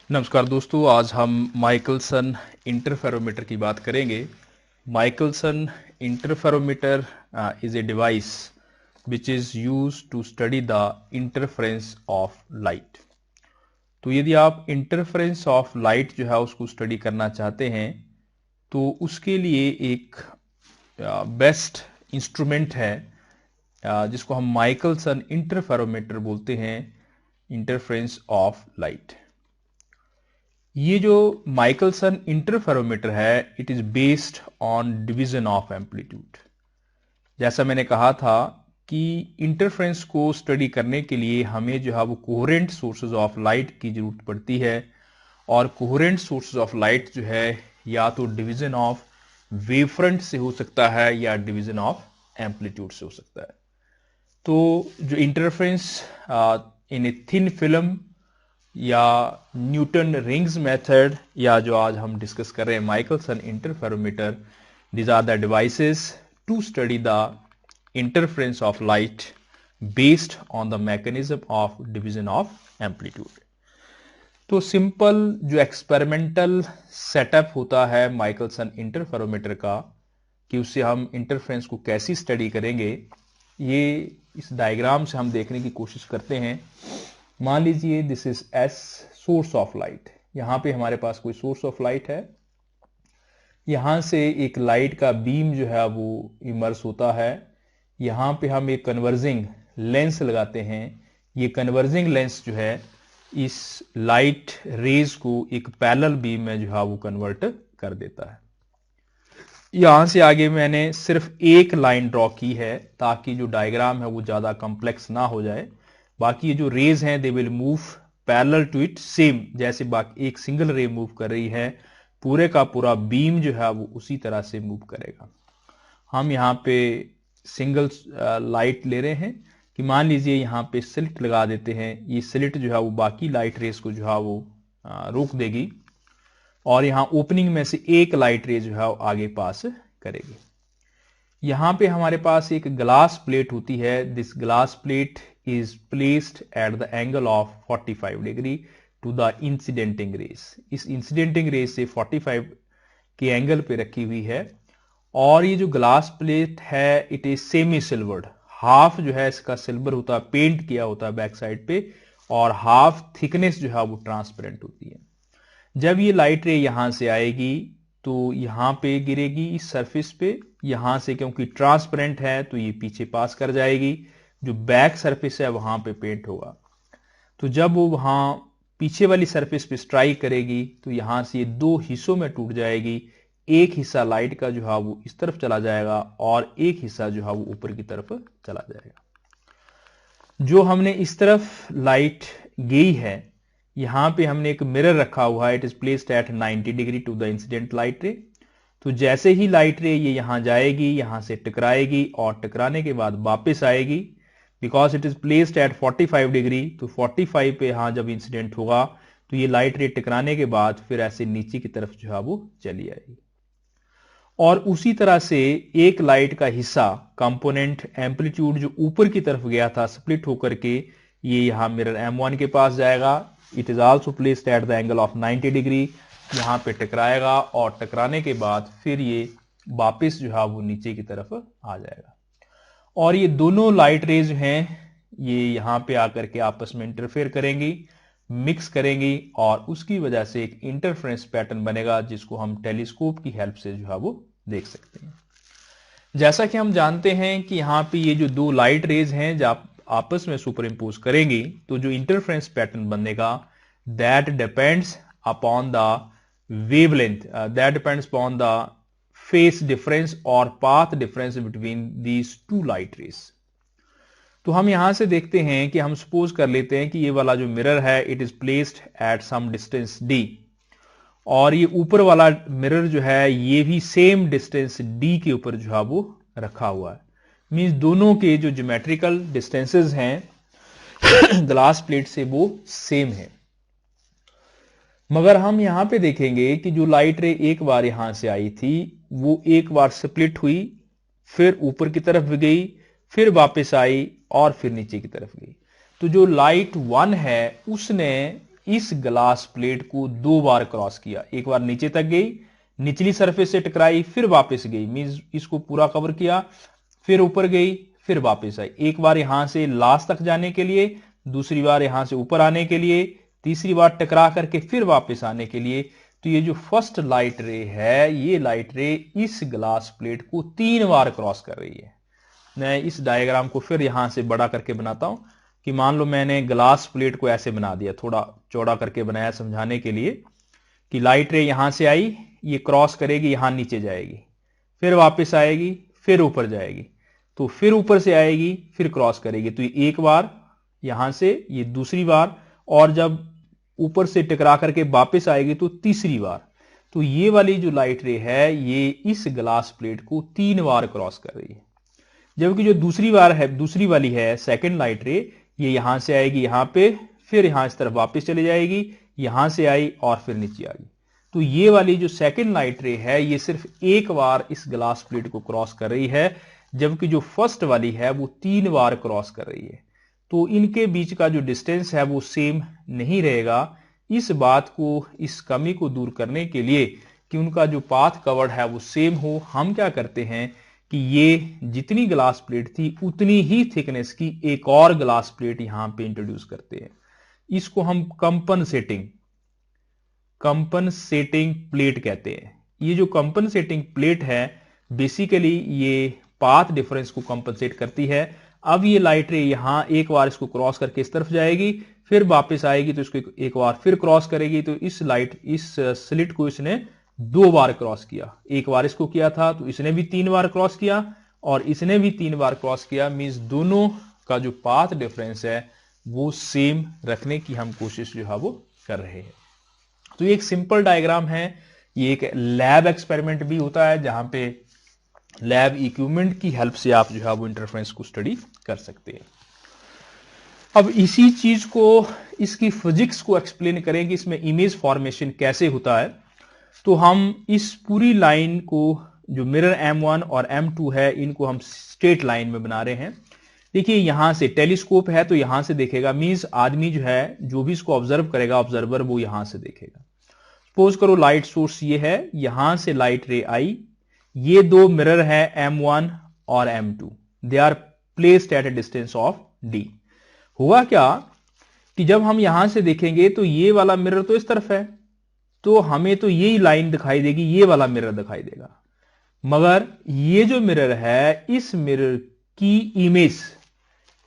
नमस्कार दोस्तों, आज हम माइकलसन इंटरफेरोमीटर की बात करेंगे। Michelson interferometer is a device which is use to study the interference of light. तो यदि आप इंटरफेरेंस ऑफ लाइट जो है उसको स्टडी करना चाहते हैं तो उसके लिए एक बेस्ट इंस्ट्रूमेंट है जिसको हम माइकलसन इंटरफेरोमीटर बोलते हैं, इंटरफेरेंस ऑफ लाइट। ये जो माइकलसन इंटरफेरोमीटर है, it is based on division of amplitude. जैसा मैंने कहा था कि इंटरफेरेंस को स्टडी करने के लिए हमें जो है वो कोहेरेंट सोर्सेज ऑफ लाइट की जरूरत पड़ती है, और कोहेरेंट सोर्सेज ऑफ लाइट जो है या तो डिवीजन ऑफ वेवफ्रंट से हो सकता है या डिवीजन ऑफ एम्पलीट्यूड से हो सकता है। तो जो interference in a thin film या न्यूटन रिंग्स मेथड या जो आज हम डिस्कस कर रहे हैं Michelson interferometer, these are the devices to study the interference of light based on the mechanism of division of amplitude। तो सिंपल जो एक्सपेरिमेंटल सेटअप होता है माइकलसन इंटरफेरोमीटर का कि उससे हम इंटरफेरेंस को कैसी स्टडी करेंगे, ये इस डायग्राम से हम देखने की कोशिश करते हैं। मान लीजिए this is S source of light. यहां पे हमारे पास कोई सोर्स ऑफ लाइट है, यहां से एक लाइट का बीम जो है वो इमर्स होता है। यहां पे हम एक कन्वर्जिंग लेंस लगाते हैं। ये कन्वर्जिंग लेंस जो है इस लाइट रेज को एक पैरेलल बीम में जो है वो कन्वर्ट कर देता है। यहां से आगे मैंने सिर्फ एक लाइन ड्रॉ की है ताकि जो डायग्राम है वो ज्यादा कॉम्प्लेक्स ना हो जाए। बाकी ये जो रेज हैं they will move parallel to it, same जैसे बाकी एक सिंगल रे मूव कर रही है, पूरे का पूरा बीम जो है वो उसी तरह से मूव करेगा। हम यहाँ पे सिंगल लाइट ले रहे हैं कि मान लीजिए यहाँ पे स्लिट लगा देते हैं। ये स्लिट जो है वो बाकी लाइट रेस को जो है वो रोक देगी, और यहाँ ओपनिंग में से एक लाइट रे जो है वो आगे पास करेगी। यहां पे हमारे पास एक ग्लास प्लेट होती है। This glass plate is placed at the angle of 45 degree to the incidenting rays. इस इंसिडेंटिंग रेस से 45 के एंगल पे रखी हुई है, और ये जो ग्लास प्लेट है it is semi silvered. Half जो है इसका सिल्वर होता है, पेंट किया होता है बैक साइड पे, और हाफ थिकनेस जो है वो ट्रांसपेरेंट होती है। जब ये लाइट रे यहां से आएगी तो यहां पे गिरेगी इस सरफेस पे। यहां से क्योंकि ट्रांसपेरेंट है तो ये पीछे पास कर जाएगी, जो बैक सरफेस है वहां पे पेंट होगा। तो जब वो वहां पीछे वाली सरफेस पे स्ट्राइक करेगी तो यहां से ये दो हिस्सों में टूट जाएगी। एक हिस्सा लाइट का जो है वो इस तरफ चला जाएगा, और एक हिस्सा जो है वो ऊपर की तरफ चला जाएगा। जो हमने इस तरफ लाइट गई है, यहां पे हमने एक मिरर रखा हुआ है। It is placed at 90 degree to the incident light ray. तो जैसे ही लाइट रे ये यहां जाएगी, यहां से टकराएगी, और टकराने के बाद वापस आएगी। Because it is placed eight 45 degree, तो 45 पे यहां जब इंसिडेंट होगा तो ये लाइट रे टकराने के बाद फिर ऐसे नीचे की तरफ जो है वो चली आएगी। और उसी तरह से एक लाइट का हिस्सा कंपोनेंट एम्पलीट्यूड जो ऊपर की तरफ गया था स्प्लिट होकर के ये यहां मिरर M1 के पास जाएगा। It is also placed at the angle of 90 degree. यहां पे टकराएगा, और टकराने के बाद फिर ये वापस जो है वो नीचे की तरफ आ जाएगा। और ये दोनों लाइट रेज हैं ये यहां पे आकर के आपस में इंटरफेयर करेंगी, मिक्स करेंगी, और उसकी वजह से एक इंटरफ्रेंस पैटर्न बनेगा जिसको हम टेलीस्कोप की हेल्प से जो है वो देख सकते हैं। जैसा कि हम जानते हैं कि यहां पे ये जो दो लाइट रेज हैं जब आपस में सुपर इंपोज करेंगी तो जो इंटरफ्रेंस पैटर्न बनेगा that depends upon the wavelength, that depends upon the phase difference और path difference between these two light rays. तो हम यहां से देखते हैं कि हम सपोज कर लेते हैं कि ये वाला जो मिरर है it is placed at some distance d, और ये ऊपर वाला मिरर जो है ये भी सेम डिस्टेंस d के ऊपर जो है वो रखा हुआ है। मींस दोनों के जो ज्योमेट्रिकल डिस्टेंसेस हैं ग्लास प्लेट से वो सेम है। मगर हम यहां पे देखेंगे कि जो लाइट रे एक बार यहां से आई थी वो एक बार स्प्लिट हुई, फिर ऊपर की तरफ गई, फिर वापस आई, और फिर नीचे की तरफ गई। तो जो लाइट 1 है उसने इस ग्लास प्लेट को 2 बार क्रॉस किया। एक बार नीचे तक गई, निचली सरफेस से टकराई, फिर वापस गई, मींस इसको पूरा कवर किया, फिर ऊपर गई, फिर वापस आई। एक बार यहां से लास्ट तक जाने के लिए, दूसरी बार यहां से ऊपर आने के लिए, तीसरी बार टकरा करके फिर वापस आने के लिए। तो ये जो फर्स्ट लाइट रे है, ये लाइट रे इस ग्लास प्लेट को 3 बार क्रॉस कर रही है। मैं इस डायग्राम को फिर यहां से बड़ा करके बनाता हूं कि मान लो मैंने ग्लास प्लेट को ऐसे बना दिया, थोड़ा चौड़ा करके बनाया समझाने के लिए, कि लाइट रे यहां से आई, ये क्रॉस करेगी, यहां नीचे जाएगी, फिर वापस आएगी, फिर ऊपर जाएगी, तो फिर ऊपर से आएगी, फिर क्रॉस करेगी। तो ये एक बार यहां से, ये दूसरी बार, और जब ऊपर से टकरा करके वापस आएगी तो तीसरी बार। तो ये वाली जो लाइट रे है, ये इस ग्लास प्लेट को 3 बार क्रॉस कर रही है। जबकि जो दूसरी बार है, दूसरी वाली है सेकंड लाइट रे, ये यहां से आएगी यहां पे, फिर यहां इस तरफ वापस चली जाएगी, यहां से आई और फिर नीचे आ गई। तो ये वाली जो सेकंड लाइट रे है, ये सिर्फ एक बार इस ग्लास प्लेट को क्रॉस कर रही है, जबकि जो फर्स्ट वाली है वो 3 बार क्रॉस कर रही है। तो इनके बीच का जो डिस्टेंस है वो सेम नहीं रहेगा। इस बात को, इस कमी को दूर करने के लिए कि उनका जो पाथ कवर्ड है वो सेम हो, हम क्या करते हैं कि ये जितनी ग्लास प्लेट थी उतनी ही थिकनेस की एक और ग्लास प्लेट यहां पे इंट्रोड्यूस करते हैं। इसको हम कंपनसेटिंग प्लेट कहते हैं। ये जो कंपनसेटिंग प्लेट है, बेसिकली ये पाथ डिफरेंस को कंपनसेट करती है। अब ये लाइट रे यहां एक बार इसको क्रॉस करके इस तरफ जाएगी, फिर वापस आएगी, तो इसको एक बार फिर क्रॉस करेगी। तो इस स्लिट को इसने 2 बार क्रॉस किया। एक बार इसको किया था तो इसने भी 3 बार क्रॉस किया, और इसने भी 3 बार क्रॉस किया। मींस दोनों का जो पाथ डिफरेंस है वो सेम रखने की हम कोशिश जो है वो कर रहे हैं। तो ये एक सिंपल डायग्राम है। ये एक लैब एक्सपेरिमेंट भी होता है, जहां पे लैब इक्विपमेंट की हेल्प से आप जो है वो इंटरफेरेंस को स्टडी कर सकते हैं। अब इसी चीज को, इसकी फिजिक्स को एक्सप्लेन करें कि इसमें इमेज फॉर्मेशन कैसे होता है। तो हम इस पूरी लाइन को, जो मिरर M1 और M2 है, इनको हम स्ट्रेट लाइन में बना रहे हैं। देखिए यहां से टेलीस्कोप है तो यहां से देखेगा, मींस आदमी जो है, जो भी इसको ऑब्जर्व करेगा ऑब्जर्वर, वो यहां से देखेगा। सपोज करो लाइट सोर्स ये है, यहां से लाइट रे आई, ये 2 मिरर है M1 और M2, they are placed at a distance of D। हुआ क्या कि जब हम यहां से देखेंगे तो ये वाला मिरर तो इस तरफ है, तो हमें तो यही लाइन दिखाई देगी, ये वाला मिरर दिखाई देगा। मगर ये जो मिरर है, इस मिरर की इमेज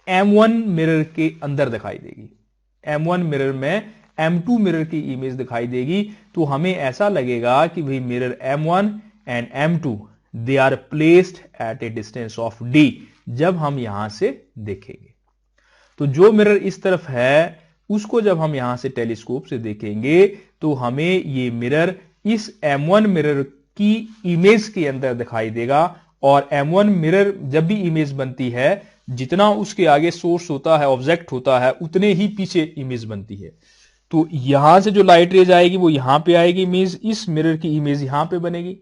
M1 मिरर के अंदर दिखाई देगी। M1 मिरर में M2 मिरर की इमेज दिखाई देगी। तो हमें ऐसा लगेगा कि भाई mirror M1 and M2 they are placed at a distance of D, जब हम यहां से देखेंगे। तो जो मिरर इस तरफ है, उसको जब हम यहां से टेलीस्कोप से देखेंगे तो हमें ये मिरर इस M1 मिरर की इमेज के अंदर दिखाई देगा। और M1 मिरर जब भी इमेज बनती है, जितना उसके आगे सोर्स होता है, ऑब्जेक्ट होता है, उतने ही पीछे इमेज बनती है। तो यहां से जो लाइट रेज आएगी वो यहां पे आएगी, मींस इस मिरर की इमेज यहां पे बनेगी।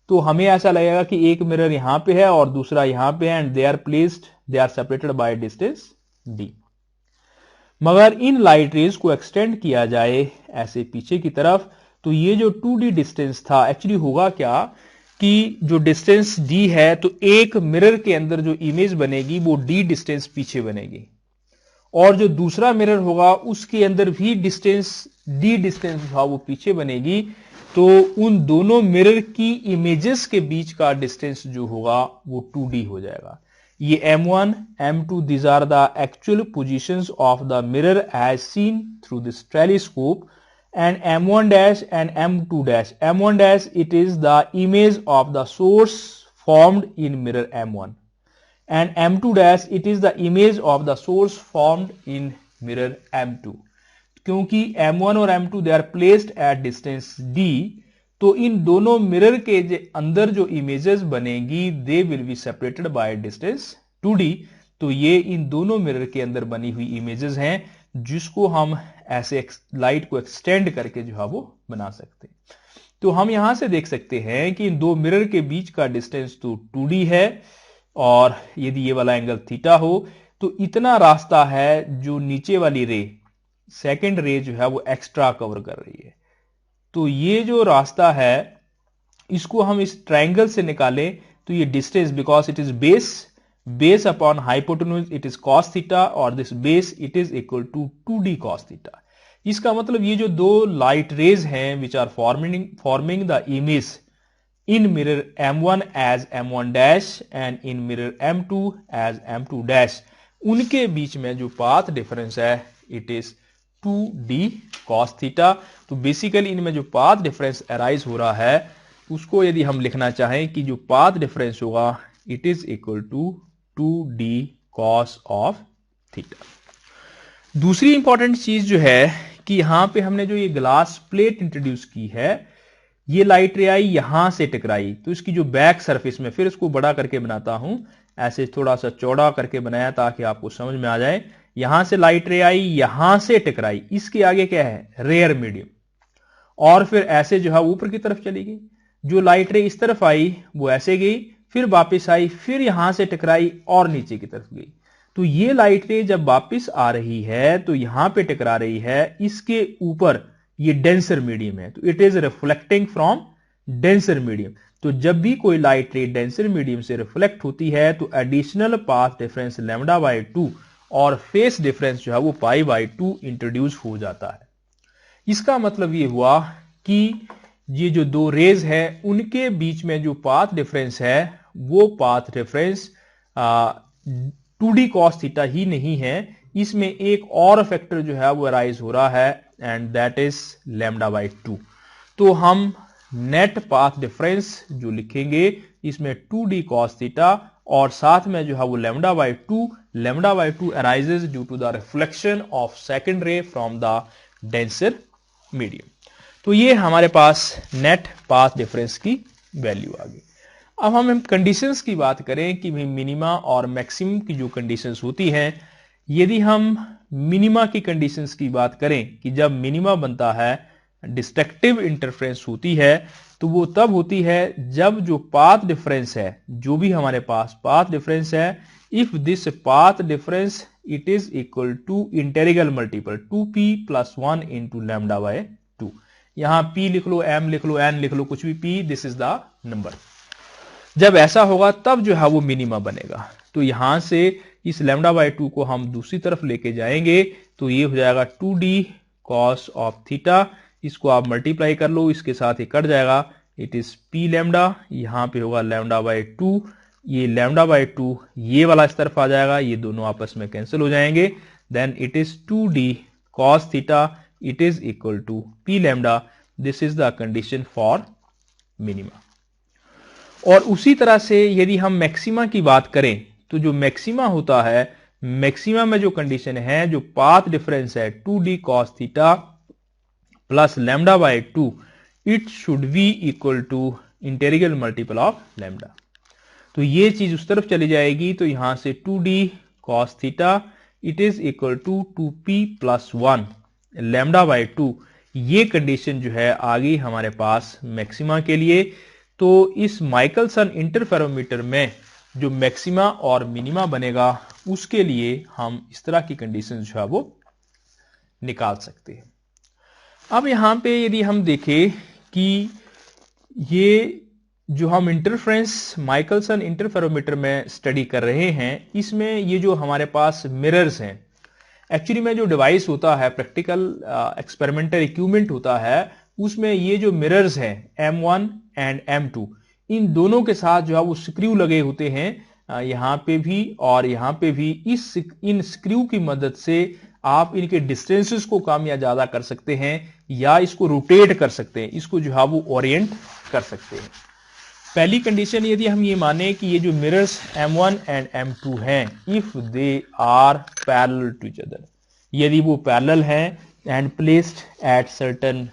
तो हमें ऐसा लगेगा कि एक मिरर यहां पे है और दूसरा यहां पे है, and they are separated by distance D। मगर इन लाइट रेज को एक्सटेंड किया जाए ऐसे पीछे की तरफ, तो ये जो 2D डिस्टेंस था, एक्चुअली होगा क्या कि जो डिस्टेंस D है, तो एक मिरर के अंदर जो इमेज बनेगी वो D डिस्टेंस पीछे बनेगी, और जो दूसरा मिरर होगा उसके अंदर भी डिस्टेंस D डिस्टेंस था वो पीछे बनेगी। तो उन दोनों मिरर की इमेजेस के बीच का डिस्टेंस जो होगा वो 2D हो जाएगा। ये M1, M2, these are the actual positions of the mirror as seen through this telescope, and M1 dash and M2 dash. M1 dash, it is the image of the source formed in mirror M1, and M2 dash, it is the image of the source formed in mirror M2। क्योंकि M1 और M2 they are placed at distance D, तो इन दोनों mirror के अंदर जो images बनेगी they will be separated by distance 2D। तो ये इन दोनों मिरर के अंदर बनी हुई इमेजेस हैं, जिसको हम ऐसे लाइट को एक्सटेंड करके जो है वो बना सकते हैं। तो हम यहां से देख सकते हैं कि इन दो मिरर के बीच का डिस्टेंस तो 2D है, और यदि ये वाला एंगल थीटा हो तो इतना रास्ता है जो नीचे वाली रे सेकेंड रे जो है वो एक्स्ट्रा कवर कर रही है। तो ये जो रास्ता है इसको हम इस ट्रायंगल से निकालें तो ये distance, because it is base upon hypotenuse it is cos theta, और this base it is equal to 2d cos theta. इसका मतलब ये जो दो लाइट रेज हैं which are forming the image in mirror M1 as M1 dash and in mirror M2 as M2 dash, उनके बीच में जो पाथ डिफरेंस है it is 2d cos theta. तो बेसिकली इनमें जो पाथ डिफरेंस अराइज हो रहा है उसको यदि हम लिखना चाहें कि जो पाथ डिफरेंस होगा it is equal to 2d cos of theta. दूसरी इंपॉर्टेंट चीज जो है कि यहां पे हमने जो ये ग्लास प्लेट इंट्रोड्यूस की है, ये लाइट रे आई यहां से टकराई, तो इसकी जो बैक सरफेस में, फिर इसको बड़ा करके बनाता हूं, ऐसे थोड़ा सा चौड़ा करके बनाया ताकि आपको समझ में आ जाए। यहां से लाइट रे आई, यहां से टकराई, इसके आगे क्या है रेयर मीडियम, और फिर ऐसे जो है ऊपर की तरफ चली गई। जो लाइट रे इस तरफ आई वो ऐसे गई, फिर वापिस आई, फिर यहां से टकराई और नीचे की तरफ गई। तो ये लाइट रे जब वापिस आ रही है तो यहां पे टकरा रही है, इसके ऊपर ये डेंसर मीडियम है, तो it is reflecting from denser medium. तो जब भी कोई लाइट रे डेंसर मीडियम से रिफ्लेक्ट होती है तो additional path difference lambda by 2 और फेस डिफरेंस जो है वो पाई बाई 2 इंट्रोड्यूस हो जाता है। इसका मतलब ये हुआ कि ये जो दो रेज है उनके बीच में जो पाथ डिफरेंस है वो path difference 2d cos theta ही नहीं है, इसमें एक और फैक्टर जो है वो अराइज हो रहा है and that is lambda by 2। तो हम नेट पाथ डिफरेंस जो लिखेंगे इसमें 2d cos थीटा और साथ में जो है वो lambda by 2 arises due to the reflection of second ray from the denser medium. तो ये हमारे पास नेट पाथ डिफरेंस की वैल्यू आ गई। अब हम कंडीशंस की बात करें कि मिनिमा और मैक्सिमम की जो कंडीशंस होती हैं, यदि हम मिनिमा की कंडीशंस की बात करें कि जब मिनिमा बनता है डिस्ट्रक्टिव इंटरफेरेंस होती है, तो वो तब होती है जब जो पाथ डिफरेंस है, जो भी हमारे पास पाथ डिफरेंस है, if this path difference it is equal to integral multiple 2p + 1 into lambda by 2। यहां p लिख लो, m लिख लो, n लिख लो, कुछ भी p, this is the number. जब ऐसा होगा तब जो है वो मिनिमा बनेगा। तो यहां से इस लैम्डा बाई 2 को हम दूसरी तरफ लेके जाएंगे तो ये हो जाएगा 2d cos ऑफ थीटा। इसको आप मल्टीप्लाई कर लो, इसके साथ ही कट जाएगा, इट इज p लैम्डा, यहां पे होगा लैम्डा बाई 2, ये लैम्डा बाई 2 ये वाला इस तरफ आ जाएगा, ये दोनों आपस में कैंसिल हो जाएंगे, then it is 2d cos theta it is equal to p lambda. This is the condition for minima. और उसी तरह से यदि हम मैक्सिमा की बात करें तो जो मैक्सिमा होता है, मैक्सिमा में जो कंडीशन है, जो पाथ डिफरेंस है 2d cos theta plus lambda by 2, it should be equal to integral multiple of lambda. तो ये चीज उस तरफ चली जाएगी, तो यहां से 2d cos theta it is equal to 2p + 1 lambda by 2। ये कंडीशन जो है आ गई हमारे पास मैक्सिमा के लिए। तो इस माइकलसन इंटरफेरोमीटर में जो मैक्सिमा और मिनिमा बनेगा उसके लिए हम इस तरह की कंडीशन जो है वो निकाल सकते हैं। अब यहां पे यदि हम देखें कि ये जो हम इंटरफ्रेंस माइकलसन इंटरफेरोमीटर में स्टडी कर रहे हैं, इसमें ये जो हमारे पास मिरर्स हैं, एक्चुअली में जो डिवाइस होता है, प्रैक्टिकल एक्सपेरिमेंटल इक्विपमेंट होता है, उसमें ये जो मिरर्स हैं M1 एंड M2, इन दोनों के साथ जो है वो स्क्रू लगे होते हैं, यहां पे भी और यहां पे भी। इन स्क्रू की मदद से आप इनके डिस्टेंसेस को कम या ज्यादा कर सकते हैं या इसको रोटेट कर सकते हैं, इसको जो है वो ओरिएंट कर सकते हैं। पहली कंडीशन यदि हम ये माने कि ये जो मिरर्स M1 एंड M2 हैं, if they are parallel to each other, यदि वो पैरेलल हैं and placed at certain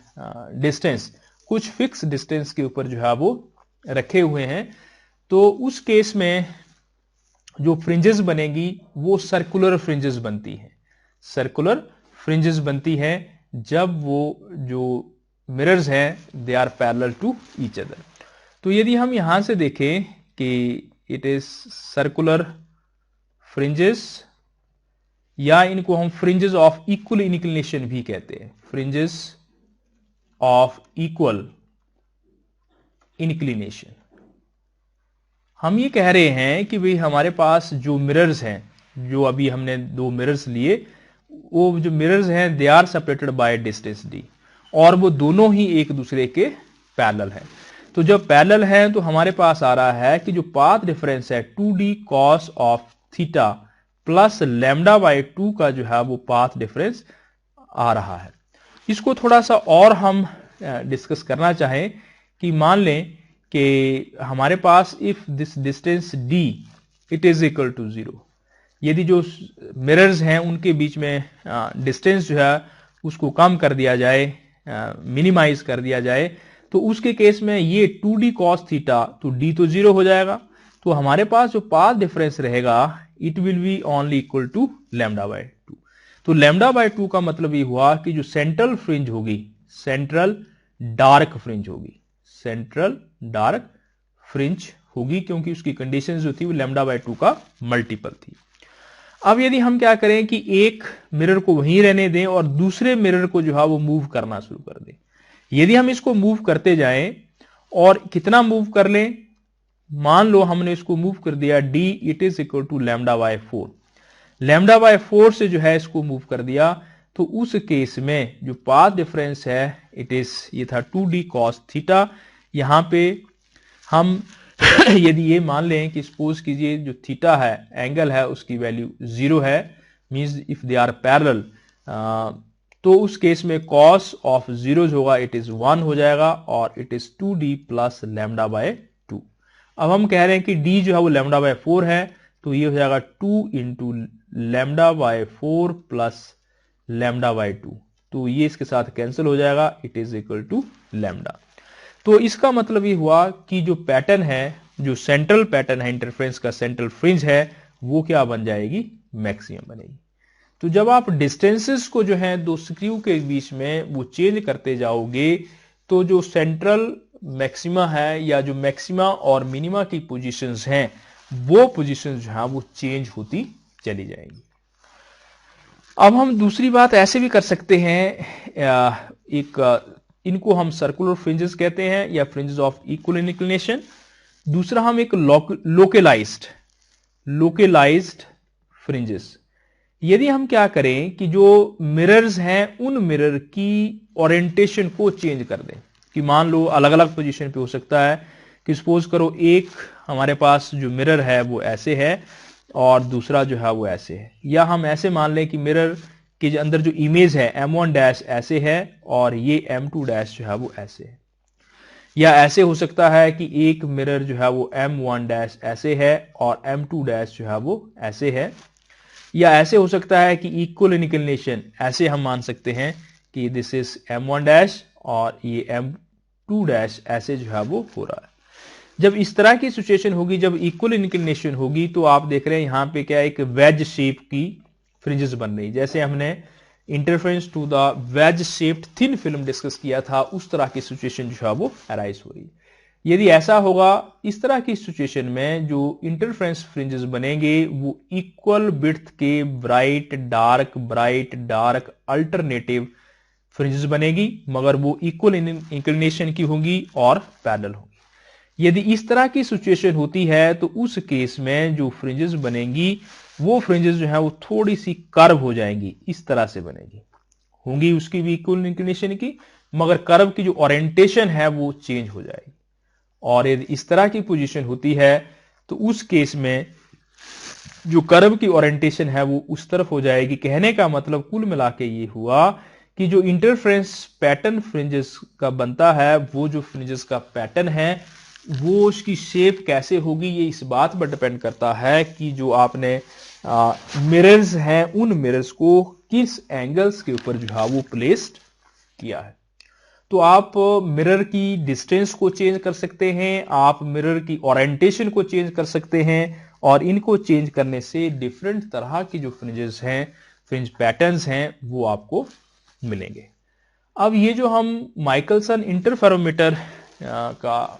distance, कुछ फिक्स डिस्टेंस के ऊपर जो है वो रखे हुए हैं, तो उस केस में जो फ्रिंजेस बनेगी वो सर्कुलर फ्रिंजेस बनती हैं। सर्कुलर फ्रिंजेस बनती हैं जब वो जो मिरर्स हैं they are parallel to each other. तो यदि हम यहां से देखें कि इट इज सर्कुलर फ्रिंजेस या इनको हम फ्रिंजेस ऑफ इक्वल इंक्लिनेशन भी कहते हैं, फ्रिंजेस ऑफ इक्वल इंक्लिनेशन। हम ये कह रहे हैं कि भाई हमारे पास जो मिरर्स हैं, जो अभी हमने दो मिरर्स लिए, वो जो मिरर्स हैं they are separated by distance D, और वो दोनों ही एक दूसरे के पैरेलल हैं। तो जब पैरेलल हैं तो हमारे पास आ रहा है कि जो पाथ डिफरेंस है 2d cos of theta plus lambda by 2 का जो है वो पाथ डिफरेंस आ रहा है। इसको थोड़ा सा और हम डिस्कस करना चाहें कि मान लें कि हमारे पास if this distance d it is equal to 0, यदि जो मिरर्स हैं उनके बीच में डिस्टेंस जो है उसको कम कर दिया जाए, मिनिमाइज कर दिया जाए, तो उसके केस में ये 2d cos थीटा, तो d तो 0 हो जाएगा, तो हमारे पास जो पाथ डिफरेंस रहेगा it will be only equal to lambda by 2। तो लैम्डा बाय 2 का मतलब ये हुआ कि जो सेंट्रल फ्रिंज होगी, सेंट्रल डार्क फ्रिंज होगी, सेंट्रल डार्क फ्रिंज होगी, क्योंकि उसकी कंडीशन जो थी वो लैम्डा बाय 2 का मल्टीपल थी। अब यदि हम क्या करें कि एक मिरर को वहीं रहने दें और दूसरे मिरर को जो है वो मूव करना शुरू कर दें, यदि हम इसको मूव करते जाएं और कितना मूव कर लें, मान लो हमने इसको मूव कर दिया d it is equal to lambda by 4, lambda by 4 से जो है इसको मूव कर दिया, तो उस केस में जो पाथ डिफरेंस है इट इज, ये था 2d cos थीटा। यहां पे हम यदि ये मान लें कि सपोज कीजिए जो थीटा है, एंगल है, उसकी वैल्यू 0 है, means if they are parallel, तो उस केस में cos ऑफ 0 होगा इट इज 1 हो जाएगा, और it is 2d plus lambda by 2। अब हम कह रहे हैं कि d जो है वो लैम्डा बाय 4 है, तो ये हो जाएगा 2 into lambda by 4 plus lambda by 2, तो ये इसके साथ कैंसिल हो जाएगा, it is equal to lambda. तो इसका मतलब ये हुआ कि जो पैटर्न है, जो सेंट्रल पैटर्न है इंटरफेरेंस का, सेंट्रल फ्रिंज है, वो क्या बन जाएगी, मैक्सिमम बनेगी। तो जब आप डिस्टेंसेस को जो है दो स्क्रू के बीच में वो चेंज करते जाओगे, तो जो सेंट्रल मैक्सिमा है या जो मैक्सिमा और मिनिमा की पोजीशंस हैं, वो पोजीशंस जो है वो चेंज होती चली जाएंगी। अब हम दूसरी बात ऐसे भी कर सकते हैं, इनको हम सर्कुलर फ्रिंजेस कहते हैं या फ्रिंजेस ऑफ इक्वल इंक्लिनेशन। दूसरा हम एक लोकेलाइज्ड फ्रिंजेस। यदि हम क्या करें कि जो मिरर्स हैं उन मिरर की ओरिएंटेशन को चेंज कर दें, कि मान लो अलग अलग पोजीशन पे हो सकता है, कि सपोज करो एक हमारे पास जो मिरर है वो ऐसे है और दूसरा जो है वो ऐसे है, या हम ऐसे मान लें कि मिरर के अंदर जो इमेज है M1 डैश ऐसे है और ये M2 डैश जो है वो ऐसे है, या ऐसे हो सकता है कि एक मिरर जो है वो M1 डैश ऐसे है और M2 डैश जो है वो ऐसे है, या ऐसे हो सकता है कि इक्वल इंक्लिनेशन, ऐसे हम मान सकते हैं कि दिस इज M1 डैश और ये M2 डैश ऐसे जो है वो हो रहा है। जब इस तरह की सिचुएशन होगी, जब इक्वल इंक्लिनेशन होगी, तो आप देख रहे हैं यहां पे क्या एक वेज शेप की फ्रिंजेस बन रही, जैसे हमने interference to the wedge shaped thin film discuss किया था, उस तरह की सिचुएशन जो है वो अराइज हो रही है। यदि ऐसा होगा, इस तरह की सिचुएशन में जो इंटरफेरेंस फ्रिंजेस बनेंगे वो इक्वल विड्थ के ब्राइट डार्क अल्टरनेटिव फ्रिंजेस बनेगी, मगर वो इक्वल इंक्लिनेशन की होंगी और पैरेलल होंगी। यदि इस तरह की सिचुएशन होती है, तो उस केस में जो फ्रिंजेस बनेंगी वो फ्रिंजेस जो है वो थोड़ी सी कर्व हो जाएंगी, इस तरह से बनेगी, होंगी उसकी भी इक्वल इंक्लिनेशन की, मगर कर्व की जो ओरिएंटेशन है वो चेंज हो जाएगी। और यदि इस तरह की पोजीशन होती है, तो उस केस में जो कर्व की ओरिएंटेशन है वो उस तरफ हो जाएगी। कहने का मतलब कुल मिला के ये हुआ कि जो इंटरफेरेंस पैटर्न फ्रिंजेस का बनता है, वो जो फ्रिंजेस का पैटर्न है वो उसकी शेप कैसे होगी, ये इस बात पर डिपेंड करता है कि जो आपने मिरर्स हैं उन मिरर्स को किस एंगल्स के ऊपर जो है वो प्लेस्ड किया है। तो आप मिरर की डिस्टेंस को चेंज कर सकते हैं, आप मिरर की ओरिएंटेशन को चेंज कर सकते हैं, और इनको चेंज करने से डिफरेंट तरह की जो फ्रिंजेस हैं, फ्रिंज पैटर्न्स हैं, वो आपको मिलेंगे। अब ये जो हम माइकलसन इंटरफेरोमीटर का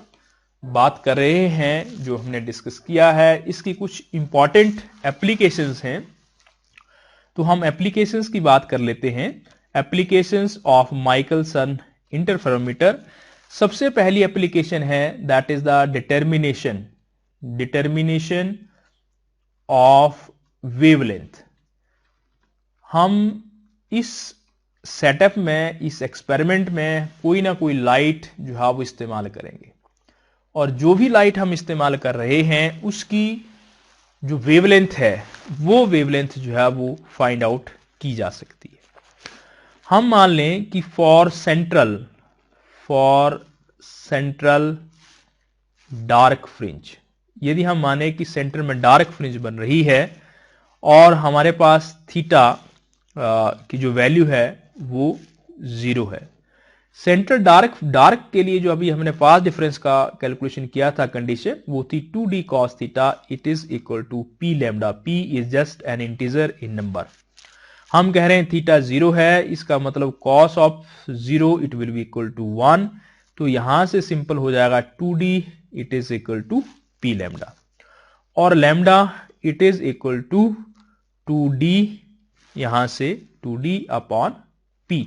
बात कर रहे हैं, जो हमने डिस्कस किया है, इसकी कुछ इंपॉर्टेंट एप्लीकेशंस हैं। तो हम एप्लीकेशंस की बात कर लेते हैं। Applications of Michelson interferometer. सबसे पहली एप्लीकेशन है that is the determination of wavelength. हम इस सेटअप में, इस एक्सपेरिमेंट में कोई ना कोई लाइट जो है वो इस्तेमाल करेंगे, और जो भी लाइट हम इस्तेमाल कर रहे हैं उसकी जो वेवलेंथ है वो वेवलेंथ जो है वो फाइंड आउट की जा सकती है। हम मान लें कि फॉर सेंट्रल डार्क फ्रिंज, यदि हम माने कि सेंटर में डार्क फ्रिंज बन रही है और हमारे पास थीटा की जो वैल्यू है वो 0 है। सेंटर डार्क के लिए जो अभी हमने पाथ डिफरेंस का कैलकुलेशन किया था कंडीशन, वो थी 2d cos theta it is equal to p lambda. p is just an integer in number. हम कह रहे हैं थीटा 0 है, इसका मतलब cos of 0 it will be equal to 1। तो यहां से सिंपल हो जाएगा 2d it is equal to p lambda, और lambda it is equal to 2d, यहां से 2d अपॉन p।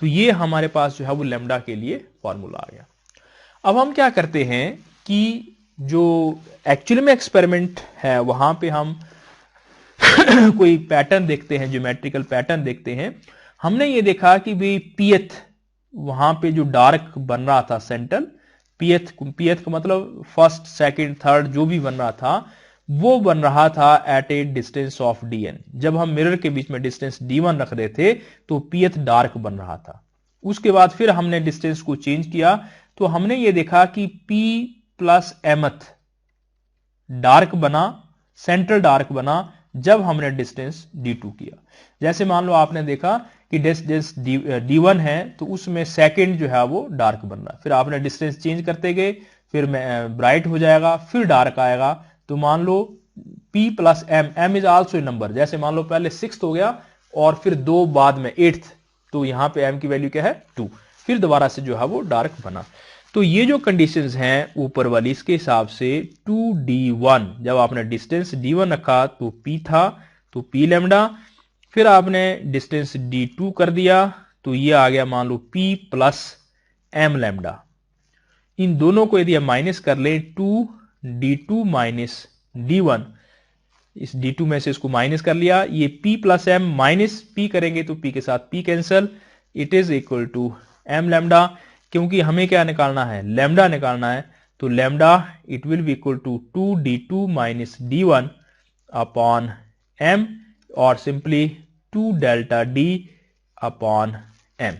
तो ये हमारे पास जो है वो लैम्डा के लिए फॉर्मूला आ गया। अब हम क्या करते हैं कि जो एक्चुअली में एक्सपेरिमेंट है वहां पे हम कोई पैटर्न देखते हैं, ज्योमेट्रिकल पैटर्न देखते हैं। हमने ये देखा कि भाई पीएथ वहां पे जो डार्क बन रहा था सेंट्रल, पीएथ का मतलब फर्स्ट सेकंड थर्ड जो भी बन रहा था वो बन रहा था at a distance of dn। जब हम मिरर के बीच में डिस्टेंस d1 रख रहे थे तो pth डार्क बन रहा था। उसके बाद फिर हमने डिस्टेंस को चेंज किया तो हमने ये देखा कि p प्लस mth डार्क बना, सेंट्रल डार्क बना जब हमने डिस्टेंस d2 किया। जैसे मान लो आपने देखा कि डिस्टेंस d1 है तो उसमें सेकंड जो है वो डार्क बन रहा है, फिर आपने डिस्टेंस चेंज करते गए, फिर ब्राइट हो जाएगा, फिर डार्क आएगा। तो मान लो p plus m is also a number. जैसे मान लो पहले 6th हो गया और फिर 2 बाद में 8th, तो यहां पे m की वैल्यू क्या है 2, फिर दोबारा से जो है वो डार्क बना। तो ये जो कंडीशंस हैं ऊपर वाली, इसके हिसाब से 2d1, जब आपने डिस्टेंस d1 रखा तो p था, तो p लैम्डा, फिर आपने डिस्टेंस d2 कर दिया तो ये आ गया मान लो p प्लस m लैम्डा। इन दोनों को यदि हम माइनस कर लें 2d2 माइनस d1, इस d2 में से इसको माइनस कर लिया, ये p plus m minus p करेंगे तो p के साथ p cancel, it is equal to m lambda. क्योंकि हमें क्या निकालना है, लैम्डा निकालना है, तो lambda it will be equal to 2d2 minus d1 upon m, और simply 2 delta d upon m।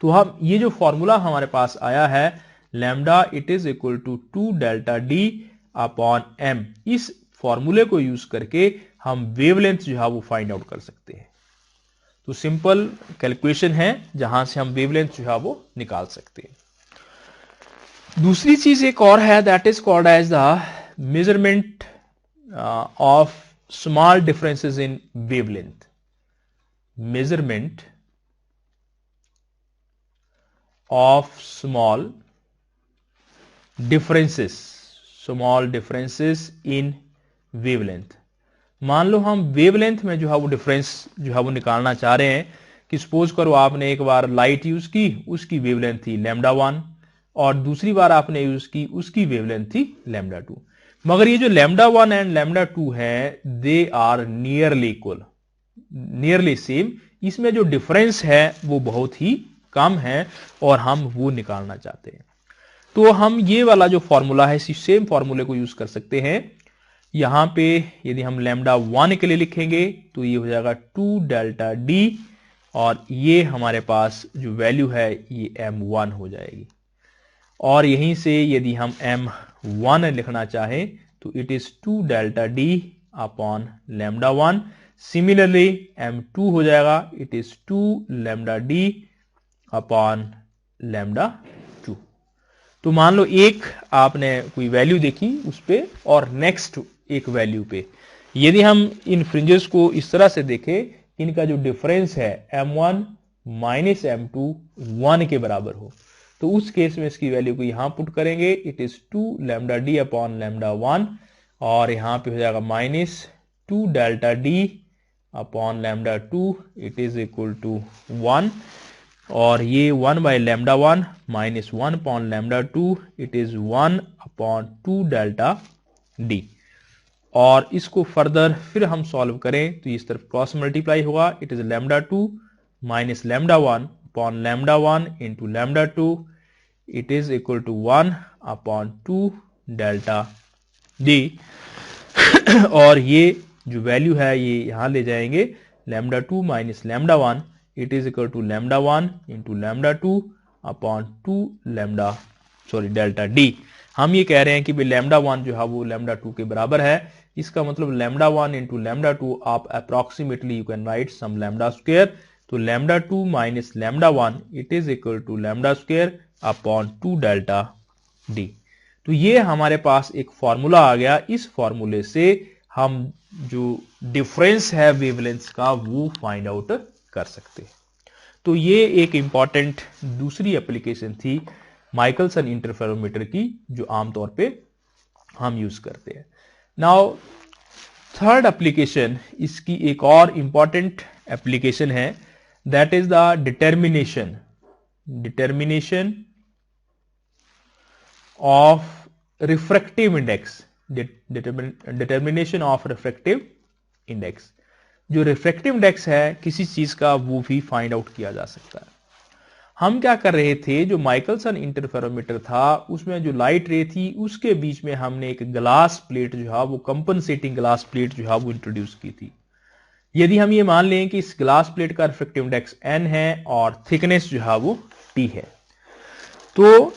तो हम ये जो फॉर्मूला हमारे पास आया है lambda it is equal to 2 delta d upon m, इस फॉर्मूले को यूज करके हम वेवलेंथ जो है वो फाइंड आउट कर सकते हैं। तो सिंपल कैलकुलेशन है जहां से हम वेवलेंथ जो है वो निकाल सकते हैं। दूसरी चीज एक और है that is called as the measurement of small differences in wavelength. Measurement of small differences in wavelength. मान लो हम वेवलेंथ में जो है वो डिफरेंस जो है वो निकालना चाह रहे हैं कि सपोज करो आपने एक बार लाइट यूज की, उसकी वेवलेंथ थी लैम्डा 1, और दूसरी बार आपने यूज की उसकी वेवलेंथ थी लैम्डा 2। मगर ये जो लैम्डा 1 एंड लैम्डा 2 है they are nearly equal, nearly same. इसमें जो डिफरेंस है वो बहुत ही कम है और हम वो निकालना चाहते हैं। तो हम ये वाला जो फॉर्मूला है इसी सेम फॉर्मूले को यूज कर सकते हैं। यहां पे यदि हम लैम्डा 1 के लिए लिखेंगे तो ये हो जाएगा 2 डेल्टा d, और ये हमारे पास जो वैल्यू है ये m1 हो जाएगी। और यहीं से यदि हम m1 लिखना चाहें तो it is 2 delta d upon lambda 1। Similarly m2 हो जाएगा, it is 2 lambda d upon lambda 2। तो मान लो एक आपने कोई वैल्यू देखी उस पे और नेक्स्ट एक वैल्यू पे, यदि हम इन फ्रिंजेस को इस तरह से देखें, इनका जो डिफरेंस है m1 माइनस m2 1 के बराबर हो, तो उस केस में इसकी वैल्यू को यहां पुट करेंगे, it is 2 lambda d upon lambda 1, और यहां पे हो जाएगा minus 2 delta d upon lambda 2 it is equal to 1, और ये 1 by lambda 1 minus 1 upon lambda 2 it is 1 upon 2 delta D. और इसको फर्दर फिर हम सॉल्व करें तो इस तरफ क्रॉस मल्टीप्लाई होगा, it is lambda 2 minus lambda 1 upon lambda 1 into lambda 2 it is equal to 1 upon 2 delta D. और ये जो वैल्यू है ये यहां ले जाएंगे, lambda 2 minus lambda 1 it is equal to lambda 1 into lambda 2 upon 2 delta D. हम ये कह रहे हैं कि भाई लैम्डा 1 जो है वो लैम्डा 2 के बराबर है, इसका मतलब लैम्डा 1 इंटू लैम्डा 2 आप approximately you can write sum lambda square, तो lambda 2 minus lambda 1 it is equal to lambda square upon 2 delta d. तो ये हमारे पास एक फॉर्मूला आ गया, इस फॉर्मूले से हम जो डिफरेंस है वेवलेंथ का वो फाइंड आउट कर सकते हैं। तो ये एक इंपॉर्टेंट दूसरी एप्लीकेशन थी माइकलसन इंटरफेरोमीटर की, जो आमतौर पे हम यूज करते हैं। नाउ थर्ड एप्लीकेशन, इसकी एक और इंपॉर्टेंट एप्लीकेशन है, that is the determination of refractive index, determination of refractive index। जो रिफ्रैक्टिव इंडेक्स है किसी चीज का वो भी फाइंड आउट किया जा सकता है। हम क्या कर रहे थे, जो माइकलसन इंटरफेरोमीटर था उसमें जो लाइट रे थी उसके बीच में हमने एक ग्लास प्लेट जो है वो कंपनसेटिंग ग्लास प्लेट जो है वो इंट्रोड्यूस की थी। यदि हम ये मान लें कि इस ग्लास प्लेट का रिफ्रैक्टिव इंडेक्स n है और थिकनेस जो है वो t है, तो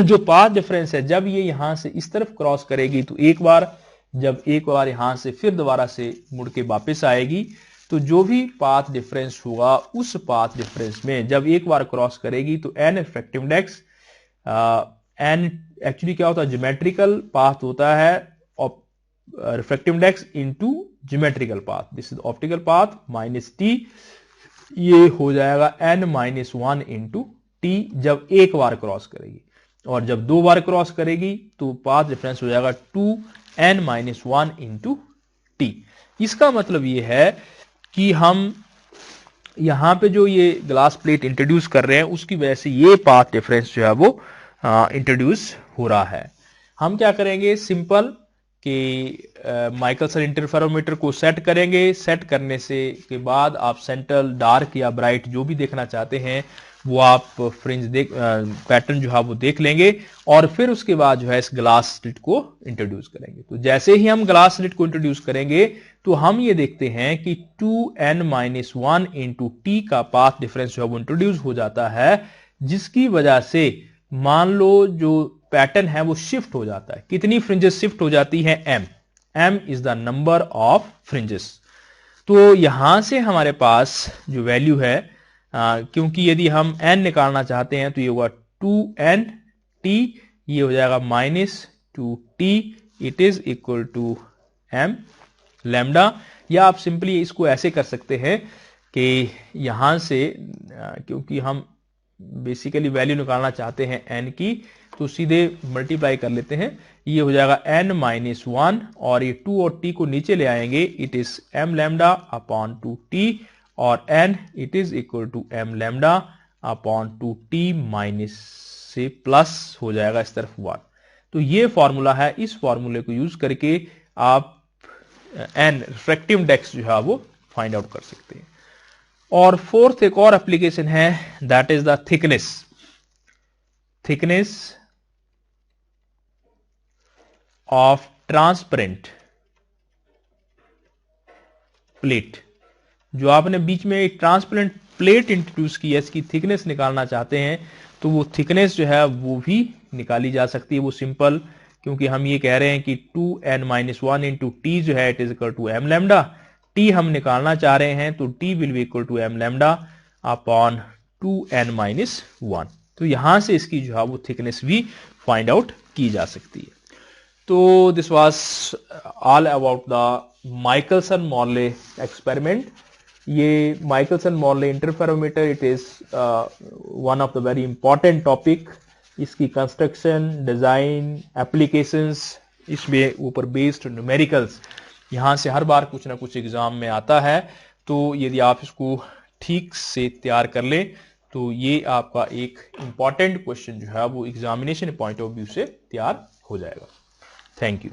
जो पाथ डिफरेंस है जब ये यहां से इस तरफ क्रॉस करेगी तो एक बार यहां से फिर दोबारा से मुड़ के वापस आएगी, तो जो भी पाथ डिफरेंस होगा उस पाथ डिफरेंस में जब एक बार क्रॉस करेगी तो n refractive index, n actually क्या होता है, ज्योमेट्रिकल पाथ होता है refractive index into geometrical path, this is optical path minus t, ये हो जाएगा n माइनस 1 इंटू टी जब एक बार क्रॉस करेगी, और जब दो बार क्रॉस करेगी तो पाथ डिफरेंस हो जाएगा 2n माइनस 1 इंटू टी। इसका मतलब ये है कि हम यहां पे जो ये ग्लास प्लेट इंट्रोड्यूस कर रहे हैं उसकी वजह से ये पाथ डिफरेंस जो है वो इंट्रोड्यूस हो रहा है। हम क्या करेंगे, सिंपल कि माइकलसन इंटरफेरोमीटर को सेट करेंगे, सेट करने से के बाद आप सेंट्रल डार्क या ब्राइट जो भी देखना चाहते हैं वो आप फ्रिंज पैटर्न जो है वो देख लेंगे, और फिर उसके बाद जो है इस ग्लास स्लिट को इंट्रोड्यूस करेंगे। तो जैसे ही हम ग्लास स्लिट को इंट्रोड्यूस करेंगे तो हम ये देखते हैं कि 2n माइनस 1 इंटू टी का पाथ डिफरेंस जो है वो इंट्रोड्यूस हो जाता है, जिसकी वजह से मान लो जो पैटर्न है वो शिफ्ट हो जाता है। कितनी फ्रिंजेस शिफ्ट हो जाती है, m is the number of fringes. तो यहां से हमारे पास जो वैल्यू है, क्योंकि यदि हम n निकालना चाहते हैं तो ये होगा 2n t, ये हो जाएगा minus 2t, it is equal to m lambda. या आप सिंपली इसको ऐसे कर सकते हैं कि यहां से क्योंकि हम बेसिकली वैल्यू निकालना चाहते हैं n की, तो सीधे मल्टीप्लाई कर लेते हैं, ये हो जाएगा n माइनस 1 और ये 2 और t को नीचे ले आएंगे, it is m lambda upon 2t, और n it is equal to m lambda upon 2t minus से प्लस हो जाएगा इस तरफ 1। तो ये फॉर्मूला है, इस फॉर्मूले को यूज करके आप n रिफ्रैक्टिव इंडेक्स जो है वो फाइंड आउट कर सकते हैं। और फोर्थ एक और एप्लीकेशन है, that is the thickness of transparent plate. जो आपने बीच में एक ट्रांसपेरेंट प्लेट इंट्रोड्यूस की है, इसकी थिकनेस निकालना चाहते हैं तो वो थिकनेस जो है वो भी निकाली जा सकती है। वो सिंपल, क्योंकि हम ये कह रहे हैं कि 2n माइनस 1 इंटू टी जो है it is equal to m lambda, T हम निकालना चाह रहे हैं तो t will be equal to m lambda upon 2n minus 1। तो यहां से इसकी जो है वो थिकनेस भी फाइंड आउट की जा सकती है। तो this was all about the Michelson Morley experiment. ये Michelson Morley interferometer, it is one of the very important topic. इसकी कंस्ट्रक्शन, डिजाइन, एप्लीकेशंस, इसमें ऊपर बेस्ड न्यूमेरिकल्स यहां से हर बार कुछ ना कुछ एग्जाम में आता है, तो यदि आप इसको ठीक से तैयार कर लें तो ये आपका एक इंपॉर्टेंट क्वेश्चन जो है वो एग्जामिनेशन पॉइंट ऑफ व्यू से तैयार हो जाएगा। Thank you.